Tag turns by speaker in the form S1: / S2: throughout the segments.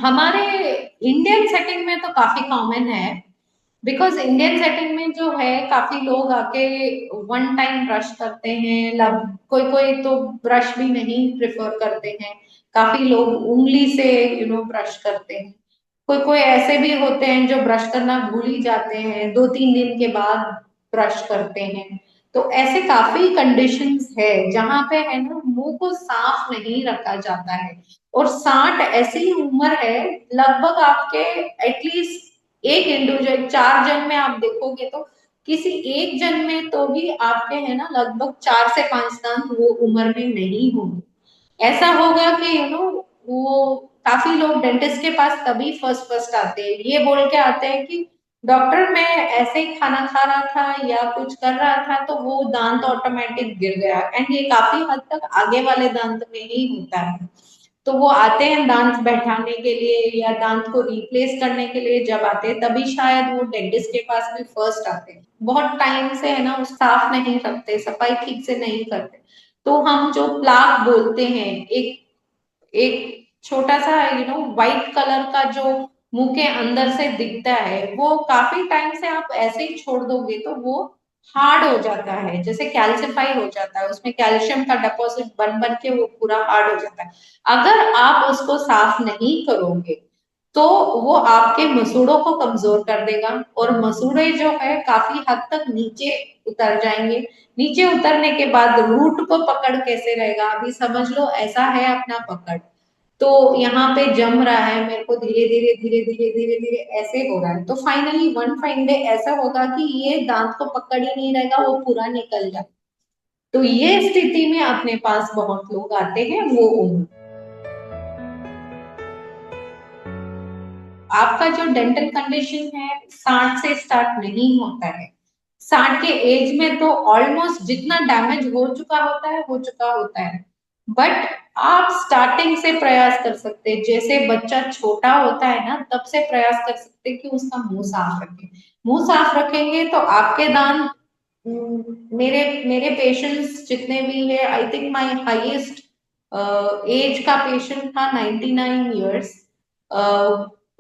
S1: हमारे Indian setting में तो काफी कॉमन है, बिकॉज इंडियन सेटिंग में जो है काफी लोग आके वन टाइम ब्रश करते हैं। कोई कोई तो ब्रश भी नहीं प्रेफर करते हैं। काफी लोग उंगली से ब्रश करते हैं। कोई कोई ऐसे भी होते हैं जो ब्रश करना भूल ही जाते हैं, 2-3 दिन के बाद ब्रश करते हैं। तो ऐसे काफी कंडीशंस है जहां पे है ना मुंह को साफ नहीं रखा जाता है। और 60 ऐसी उम्र है, लगभग आपके एटलीस्ट एक इंडिविजुअल 4 जन में आप देखोगे तो किसी एक जन में तो भी आपके है ना लगभग 4 से 5 दांत वो उम्र में नहीं होंगे। ऐसा होगा कि वो काफी लोग डेंटिस्ट के पास तभी फर्स्ट फर्स्ट आते हैं, ये बोल के आते हैं कि डॉक्टर मैं ऐसे ही खाना खा रहा था या कुछ कर रहा था तो वो दांत ऑटोमेटिक गिर गया। एंड ये काफी हद तक आगे वाले दांत में ही होता है। तो वो आते हैं दांत बैठाने के लिए या दांत को रिप्लेस करने के लिए, जब आते हैं तभी शायद वो डेंटिस्ट के पास भी फर्स्ट आते हैं। बहुत टाइम से है ना वो साफ नहीं रखते, सफाई ठीक से नहीं करते। तो हम जो प्लाक बोलते हैं, एक एक छोटा सा व्हाइट कलर का जो मुंह के अंदर से दिखता है, वो काफी टाइम से आप ऐसे ही छोड़ दोगे तो वो हार्ड हो जाता है, जैसे कैल्सिफाई हो जाता है, उसमें कैल्शियम का डिपॉजिट बन बन के वो पूरा हार्ड हो जाता है। अगर आप उसको साफ नहीं करोगे तो वो आपके मसूड़ों को कमजोर कर देगा, और मसूड़े जो है काफी हद तक नीचे उतर जाएंगे। नीचे उतरने के बाद रूट को पकड़ कैसे रहेगा, अभी समझ लो ऐसा है अपना पकड़। तो यहाँ पे जम रहा है, मेरे को धीरे धीरे धीरे धीरे धीरे धीरे ऐसे हो रहा है, तो फाइनली वन फाइन डे ऐसा होगा कि ये दांत को पकड़ ही नहीं रहेगा, वो पूरा निकल जाए। तो ये स्थिति में अपने पास बहुत लोग आते हैं वो उम्र। आपका जो डेंटल कंडीशन है 60 से स्टार्ट नहीं होता है। 60 के एज में तो ऑलमोस्ट जितना डैमेज हो चुका होता है हो चुका होता है। बट आप स्टार्टिंग से प्रयास कर सकते हैं, जैसे बच्चा छोटा होता है ना तब से प्रयास कर सकते हैं कि उसका मुंह साफ रखें। मुंह साफ रखेंगे तो आपके दांत, मेरे मेरे पेशेंट्स जितने भी है, I think my highest age का पेशेंट था 99 ईयर्स।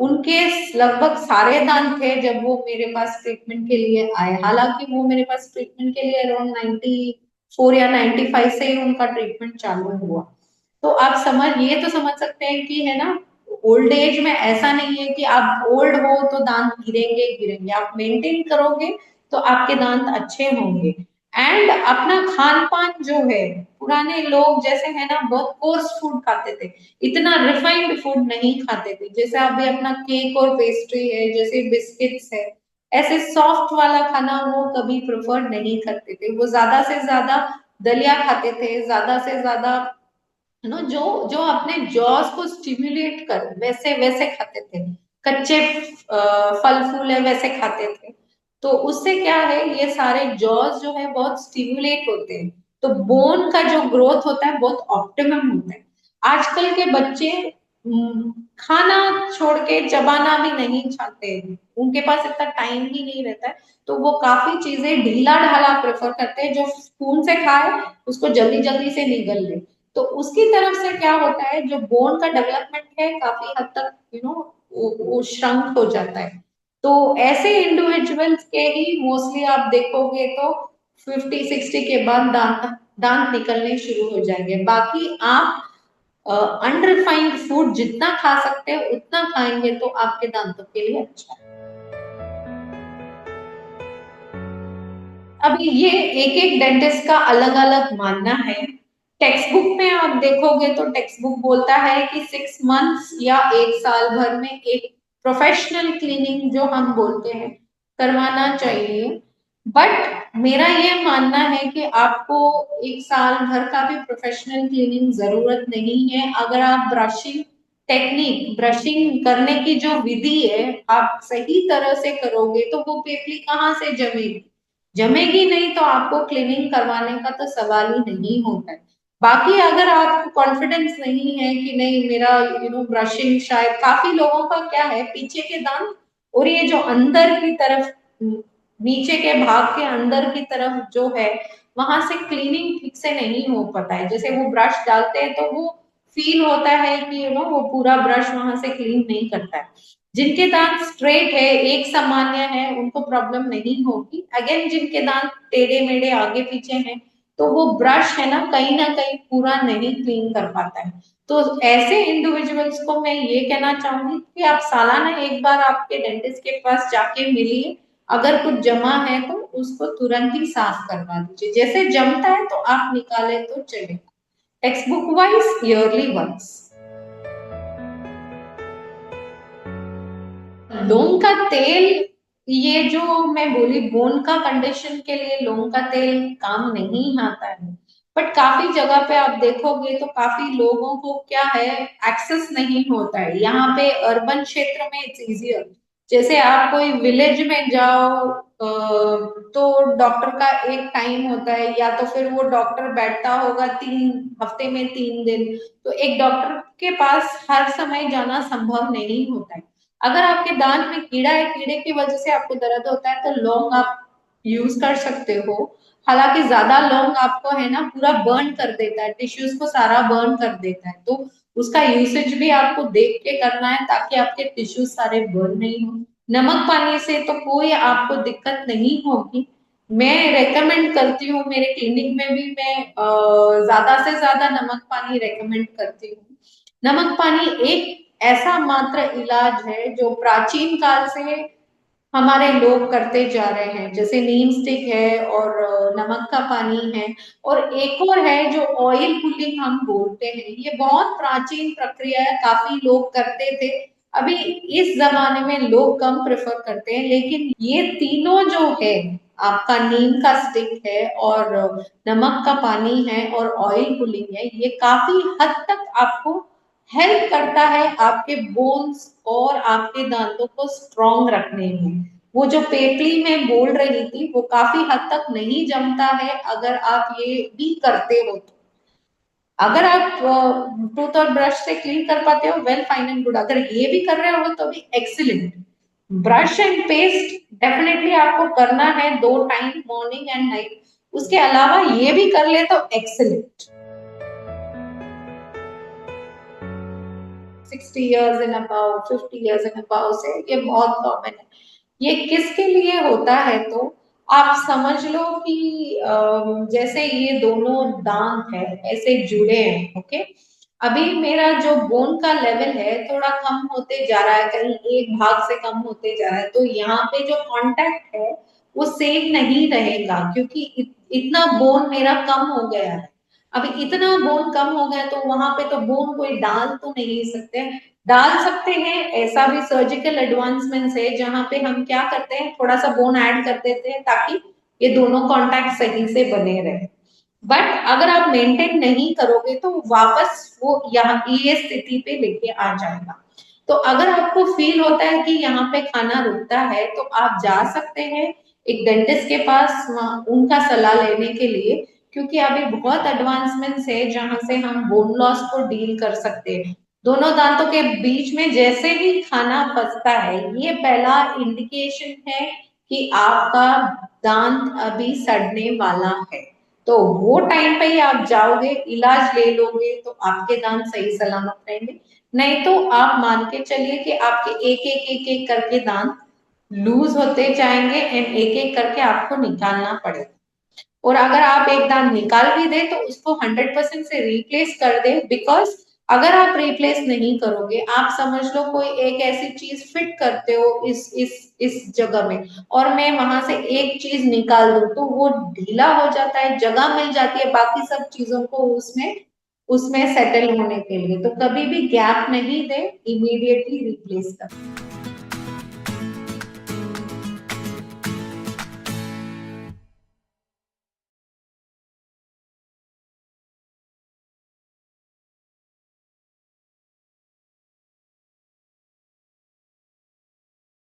S1: उनके लगभग सारे दांत थे जब वो मेरे पास ट्रीटमेंट के लिए आए। हालांकि वो मेरे पास ट्रीटमेंट के लिए अराउंड 94 या 95 से ही उनका ट्रीटमेंट चालू हुआ। तो आप ये तो समझ सकते हैं कि है ना, ओल्ड एज में ऐसा नहीं है कि आप ओल्ड हो तो दांत गिरेंगे गिरेंगे, आप मेंटेन करोगे तो आपके दांत अच्छे होंगे। एंड अपना खान पान जो है, पुराने लोग जैसे है ना बहुत कोर्स फूड खाते थे, इतना रिफाइंड फूड नहीं खाते थे। जैसे अभी अपना केक और पेस्ट्री है, जैसे बिस्किट्स है, ऐसे सॉफ्ट वाला खाना वो कभी प्रेफर नहीं करते थे। वो ज्यादा से ज्यादा दलिया खाते थे, ज्यादा से ज्यादा जो जो अपने जॉस को स्टिम्युलेट कर वैसे वैसे खाते थे। कच्चे फल फूल है वैसे खाते थे। तो उससे क्या है, ये सारे जॉस जो है बहुत स्टिम्युलेट होते हैं, तो बोन का जो ग्रोथ होता है बहुत ऑप्टिमम होता है। आजकल के बच्चे खाना छोड़ के चबाना भी नहीं चाहते, उनके पास इतना टाइम ही नहीं रहता है। तो वो काफी चीजें ढीला ढाला प्रेफर करते हैं, जो स्पून से खाए उसको जल्दी जल्दी से निगल ले। तो उसकी तरफ से क्या होता है, जो बोन का डेवलपमेंट है काफी हद तक वो श्रंक हो जाता है। तो ऐसे इंडिविजुअल्स के ही मोस्टली आप देखोगे तो 50-60 के बाद दांत दांत निकलने शुरू हो जाएंगे। बाकी आप अनरिफाइंड फूड जितना खा सकते हैं उतना खाएंगे तो आपके दांतों के लिए अच्छा है। अब ये एक एक डेंटिस्ट का अलग अलग मानना है। टेक्स्ट बुक में आप देखोगे तो टेक्स्ट बुक बोलता है कि 6 मंथ्स या 1 साल भर में एक प्रोफेशनल क्लीनिंग जो हम बोलते हैं करवाना चाहिए। बट मेरा ये मानना है कि आपको 1 साल भर का भी प्रोफेशनल क्लीनिंग जरूरत नहीं है। अगर आप ब्रशिंग टेक्निक, ब्रशिंग करने की जो विधि है आप सही तरह से करोगे तो वो पेपली कहाँ से जमेगी, जमेगी नहीं, तो आपको क्लीनिंग करवाने का तो सवाल ही नहीं होता है। बाकी अगर आपको कॉन्फिडेंस नहीं है कि नहीं मेरा ब्रशिंग, शायद काफी लोगों का क्या है पीछे के दांत और ये जो अंदर की तरफ, नीचे के भाग के अंदर की तरफ जो है वहां से क्लीनिंग ठीक से नहीं हो पाता है। जैसे वो ब्रश डालते हैं तो वो फील होता है कि वो पूरा ब्रश वहां से क्लीन नहीं करता है। जिनके दांत स्ट्रेट है, एक सामान्य है, उनको प्रॉब्लम नहीं होगी। अगेन जिनके दांत टेढ़े मेढ़े आगे पीछे हैं, तो वो ब्रश है ना कहीं पूरा नहीं क्लीन कर पाता है। तो ऐसे इंडिविजुअल्स को मैं ये कहना चाहूंगी कि आप सालाना एक बार आपके डेंटिस्ट के पास जाके मिलिए। अगर कुछ जमा है तो उसको तुरंत ही साफ करवा दीजिए। जैसे जमता है तो आप निकाले तो चले। Textbook wise yearly once. लौंग का तेल, ये जो मैं बोली बोन का कंडीशन के लिए लौंग का तेल काम नहीं आता है। बट काफी जगह पे आप देखोगे तो काफी लोगों को क्या है, एक्सेस नहीं होता है। यहाँ पे अर्बन क्षेत्र में इट्स इजियर। जैसे आप कोई विलेज में जाओ तो डॉक्टर का एक टाइम होता है, या तो फिर वो डॉक्टर बैठता होगा 3 हफ्ते में 3 दिन। तो एक डॉक्टर के पास हर समय जाना संभव नहीं होता है। अगर आपके दांत में कीड़ा है, कीड़े की वजह से आपको दर्द होता है, तो लौंग आप यूज कर सकते हो। हालांकि ज्यादा लौंग आपको है ना पूरा बर्न कर देता है, टिश्यूज को सारा बर्न कर देता है। तो उसका यूसेज भी आपको देख के करना है ताकि आपके टिश्यूज सारे बर्न नहीं हो। नमक पानी से तो कोई आपको दिक्कत नहीं होगी। मैं रेकमेंड करती हूँ, मेरे क्लिनिक में भी मैं ज्यादा से ज्यादा नमक पानी रेकमेंड करती हूँ। नमक पानी एक ऐसा मात्र इलाज है जो प्राचीन काल से हमारे लोग करते जा रहे हैं। जैसे नीम स्टिक है और नमक का पानी है, और एक और है जो ऑयल पुलिंग हम बोलते हैं। ये बहुत प्राचीन प्रक्रिया है, काफी लोग करते थे। अभी इस जमाने में लोग कम प्रेफर करते हैं, लेकिन ये तीनों जो है, आपका नीम का स्टिक है और नमक का पानी है और ऑयल पुलिंग है, ये काफी हद तक आपको हेल्प करता है आपके बोन्स और आपके दांतों को स्ट्रॉन्ग रखने में। वो जो पेपली में बोल रही थी वो काफी हद तक नहीं जमता है अगर आप ये भी करते हो तो। अगर आप टूथ और ब्रश से क्लीन कर पाते हो, वेल फाइन एंड गुड। अगर ये भी कर रहे हो तो भी excellent. Brush and paste definitely आपको करना है 2 टाइम, मॉर्निंग एंड नाइट। उसके अलावा ये भी कर ले तो excellent. 60 years and above, 50 years and above से ये बहुत कॉमन है। ये किसके लिए होता है, तो आप समझ लो कि जैसे ये दोनों दांत है ऐसे जुड़े हैं, ओके। अभी मेरा जो बोन का लेवल है थोड़ा कम होते जा रहा है, कहीं एक भाग से कम होते जा रहा है, तो यहाँ पे जो कांटेक्ट है वो सेम नहीं रहेगा, क्योंकि इतना बोन मेरा कम हो गया है। अभी इतना बोन कम हो गया तो वहां पे तो बोन कोई डाल तो नहीं सकते। डाल सकते हैं, ऐसा भी सर्जिकल एडवांसमेंट है जहां पे हम क्या करते हैं, थोड़ा सा बोन ऐड कर देते हैं ताकि ये दोनों कांटेक्ट सही से बने रहे। बट अगर आप मेंटेन नहीं करोगे तो वापस वो यहाँ ये स्थिति पे लेके आ जाएगा। तो अगर आपको फील होता है कि यहाँ पे खाना रुकता है तो आप जा सकते हैं एक डेंटिस्ट के पास, उनका सलाह लेने के लिए। क्योंकि अभी बहुत एडवांसमेंट्स है जहां से हम बोन लॉस को डील कर सकते हैं। दोनों दांतों के बीच में जैसे ही खाना फंसता है, ये पहला इंडिकेशन है कि आपका दांत अभी सड़ने वाला है। तो वो टाइम पे ही आप जाओगे, इलाज ले लोगे तो आपके दांत सही सलामत रहेंगे। नहीं तो आप मान के चलिए कि आपके एक एक करके दांत लूज होते जाएंगे एंड एक एक करके आपको निकालना पड़ेगा। और अगर आप एक दांत निकाल भी दे तो उसको 100% से रिप्लेस कर दे। बिकॉज अगर आप रिप्लेस नहीं करोगे, आप समझ लो कोई एक ऐसी चीज फिट करते हो इस जगह में, और मैं वहां से एक चीज निकाल दूं तो वो ढीला हो जाता है, जगह मिल जाती है बाकी सब चीजों को उसमें उसमें सेटल होने के लिए। तो कभी भी गैप नहीं दे, इमीडिएटली रिप्लेस कर।